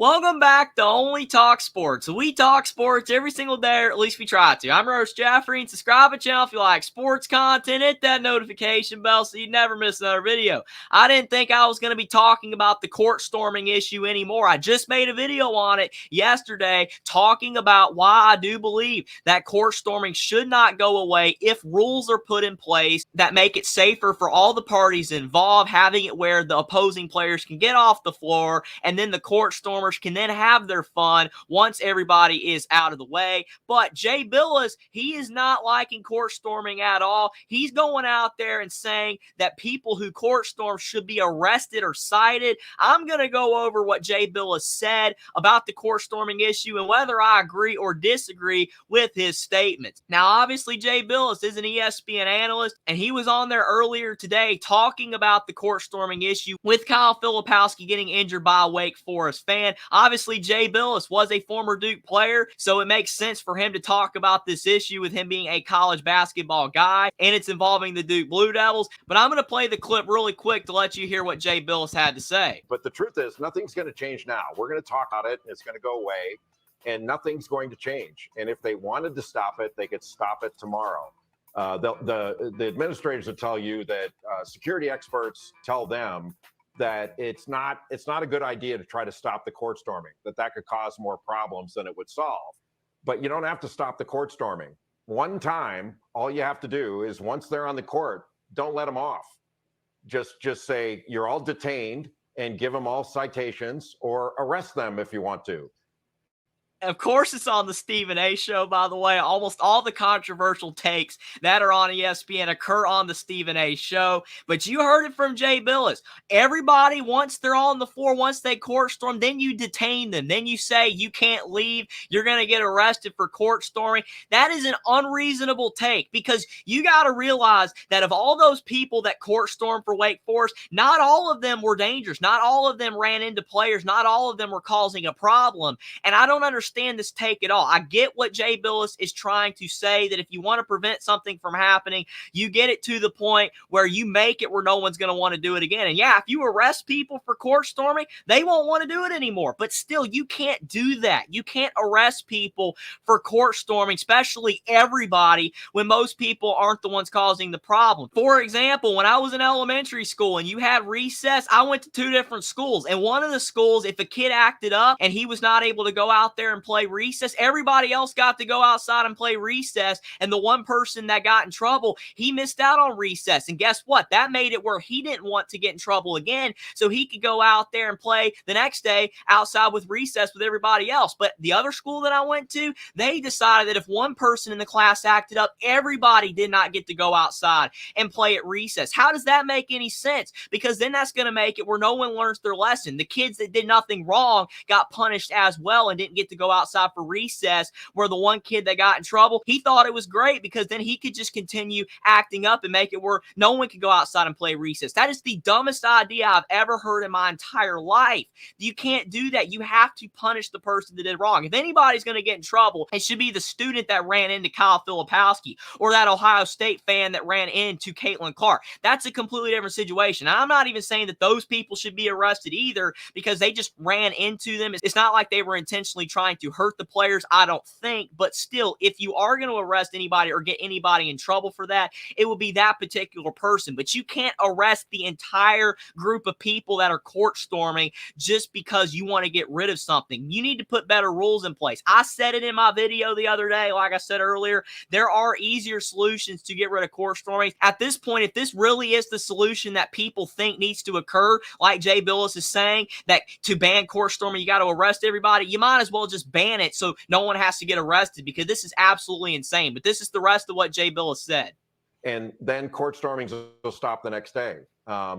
Welcome back to Only Talk Sports. We talk sports every single day, or at least we try to. I'm Roach Jaffrey, and subscribe to the channel if you like sports content. Hit that notification bell so you never miss another video. I didn't think I was going to be talking about the court storming issue anymore. I just made a video on it yesterday talking about why I do believe that court storming should not go away if rules are put in place that make it safer for all the parties involved, having it where the opposing players can get off the floor, and then the court stormers can then have their fun once everybody is out of the way. But Jay Bilas, he is not liking court storming at all. He's going out there and saying that people who court storm should be arrested or cited. I'm going to go over what Jay Bilas said about the court storming issue and whether I agree or disagree with his statements. Now, obviously, Jay Bilas is an ESPN analyst, and he was on there earlier today talking about the court storming issue with Kyle Filipowski getting injured by a Wake Forest fan. Obviously, Jay Bilas was a former Duke player, so it makes sense for him to talk about this issue with him being a college basketball guy, and it's involving the Duke Blue Devils. But I'm going to play the clip really quick to let you hear what Jay Bilas had to say. But the truth is, nothing's going to change now. We're going to talk about it, and it's going to go away, and nothing's going to change. And if they wanted to stop it, they could stop it tomorrow. The administrators will tell you that security experts tell them that it's not a good idea to try to stop the court storming, that could cause more problems than it would solve. But you don't have to stop the court storming. One time, all you have to do is once they're on the court, don't let them off. Just say you're all detained and give them all citations or arrest them if you want to. Of course, it's on the Stephen A. Show, by the way. Almost all the controversial takes that are on ESPN occur on the Stephen A. Show. But you heard it from Jay Bilas. Everybody, once they're on the floor, once they court storm, then you detain them. Then you say you can't leave. You're going to get arrested for court storming. That is an unreasonable take because you got to realize that of all those people that court stormed for Wake Forest, not all of them were dangerous. Not all of them ran into players. Not all of them were causing a problem. And I don't understand this take at all. I get what Jay Bilas is trying to say, that if you want to prevent something from happening, you get it to the point where you make it where no one's going to want to do it again. And yeah, if you arrest people for court storming, they won't want to do it anymore. But still, you can't do that. You can't arrest people for court storming, especially everybody, when most people aren't the ones causing the problem. For example, when I was in elementary school and you had recess, I went to 2 different schools. And one of the schools, if a kid acted up and he was not able to go out there and play recess, everybody else got to go outside and play recess, and the one person that got in trouble, he missed out on recess. And guess what? That made it where he didn't want to get in trouble again, so he could go out there and play the next day outside with recess with everybody else. But the other school that I went to, they decided that if one person in the class acted up, everybody did not get to go outside and play at recess. How does that make any sense? Because then that's going to make it where no one learns their lesson. The kids that did nothing wrong got punished as well and didn't get to go outside for recess, where the one kid that got in trouble, he thought it was great because then he could just continue acting up and make it where no one could go outside and play recess. That is the dumbest idea I've ever heard in my entire life. You can't do that. You have to punish the person that did wrong. If anybody's going to get in trouble, it should be the student that ran into Kyle Filipowski or that Ohio State fan that ran into Caitlin Clark. That's a completely different situation. And I'm not even saying that those people should be arrested either because they just ran into them. It's not like they were intentionally trying to hurt the players, I don't think. But still, if you are going to arrest anybody or get anybody in trouble for that, it will be that particular person. But you can't arrest the entire group of people that are court storming just because you want to get rid of something. You need to put better rules in place. I said it in my video the other day, like I said earlier, there are easier solutions to get rid of court storming. At this point, if this really is the solution that people think needs to occur, like Jay Bilas is saying, that to ban court storming, you got to arrest everybody, you might as well just ban it so no one has to get arrested, because this is absolutely insane. But this is the rest of what Jay Bilas said. And then court stormings will stop the next day.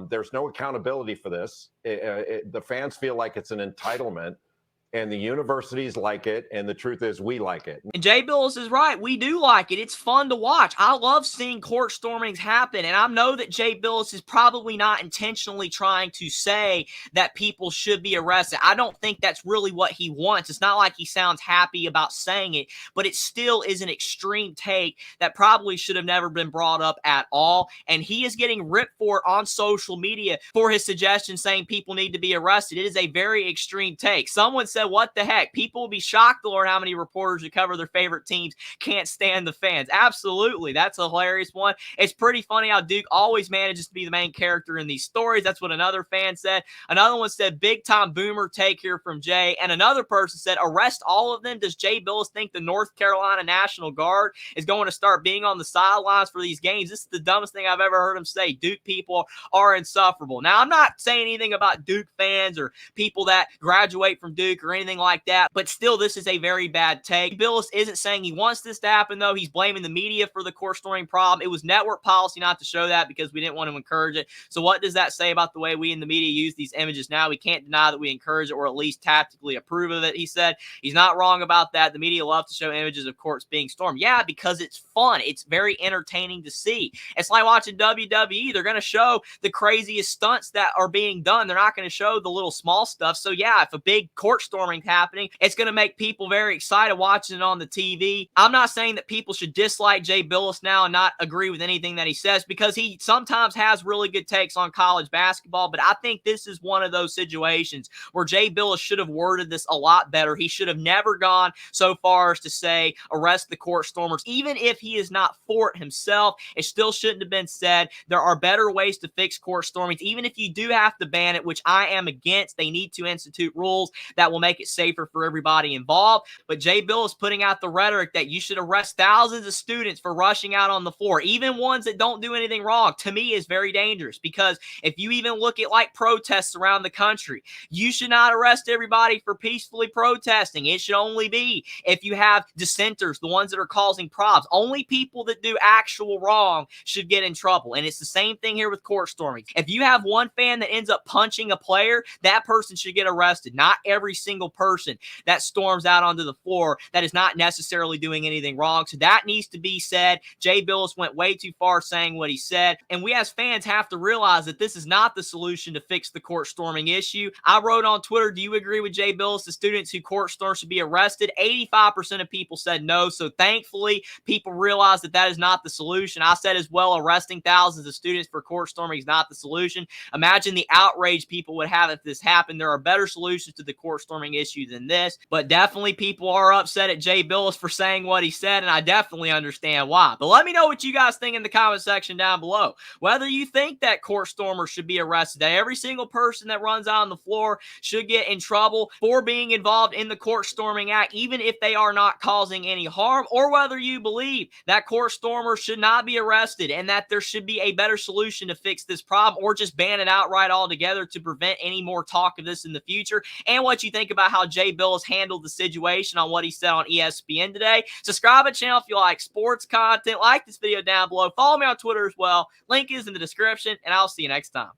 There's no accountability for this. The fans feel like it's an entitlement. and the universities like it, and the truth is we like it. And Jay Bilas is right. We do like it. It's fun to watch. I love seeing court stormings happen, and I know that Jay Bilas is probably not intentionally trying to say that people should be arrested. I don't think that's really what he wants. It's not like he sounds happy about saying it, but it still is an extreme take that probably should have never been brought up at all, and he is getting ripped for it on social media for his suggestion saying people need to be arrested. It is a very extreme take. Someone said, what the heck? People will be shocked to learn how many reporters who cover their favorite teams can't stand the fans. Absolutely. That's a hilarious one. It's pretty funny how Duke always manages to be the main character in these stories. That's what another fan said. Another one said, big time boomer take here from Jay. And another person said, arrest all of them. Does Jay Bilas think the North Carolina National Guard is going to start being on the sidelines for these games? This is the dumbest thing I've ever heard him say. Duke people are insufferable. Now, I'm not saying anything about Duke fans or people that graduate from Duke or anything like that, but still, this is a very bad take. Bilas isn't saying he wants this to happen, though. He's blaming the media for the court storming problem. It was network policy not to show that because we didn't want to encourage it. So what does that say about the way we in the media use these images now? We can't deny that we encourage it or at least tactically approve of it, he said. He's not wrong about that. The media love to show images of courts being stormed. Yeah, because it's fun. It's very entertaining to see. It's like watching WWE. They're going to show the craziest stunts that are being done. They're not going to show the little small stuff. So yeah, if a big court storming happening, it's going to make people very excited watching it on the TV. I'm not saying that people should dislike Jay Bilas now and not agree with anything that he says, because he sometimes has really good takes on college basketball, but I think this is one of those situations where Jay Bilas should have worded this a lot better. He should have never gone so far as to say arrest the court stormers. Even if he is not for it himself, it still shouldn't have been said. There are better ways to fix court stormings. Even if you do have to ban it, which I am against, they need to institute rules that will make it safer for everybody involved. But Jay Bilas putting out the rhetoric that you should arrest thousands of students for rushing out on the floor, even ones that don't do anything wrong, to me is very dangerous, because if you even look at like protests around the country, you should not arrest everybody for peacefully protesting. It should only be if you have dissenters, the ones that are causing problems. Only people that do actual wrong should get in trouble. And it's the same thing here with court storming. If you have one fan that ends up punching a player, that person should get arrested. Not every single person that storms out onto the floor that is not necessarily doing anything wrong. So that needs to be said. Jay Bilas went way too far saying what he said. And we as fans have to realize that this is not the solution to fix the court storming issue. I wrote on Twitter, do you agree with Jay Bilas? The students who court storm should be arrested. 85% of people said no. So thankfully, people realize that that is not the solution. I said as well, arresting thousands of students for court storming is not the solution. Imagine the outrage people would have if this happened. There are better solutions to the court storming issue than this, but definitely people are upset at Jay Bilas for saying what he said, and I definitely understand why. But let me know what you guys think in the comment section down below. Whether you think that court stormers should be arrested, that every single person that runs out on the floor should get in trouble for being involved in the court storming act, even if they are not causing any harm, or whether you believe that court stormers should not be arrested and that there should be a better solution to fix this problem, or just ban it outright altogether to prevent any more talk of this in the future, and what you think about how Jay Bilas handled the situation on what he said on ESPN today. Subscribe to the channel if you like sports content. Like this video down below. Follow me on Twitter as well. Link is in the description, and I'll see you next time.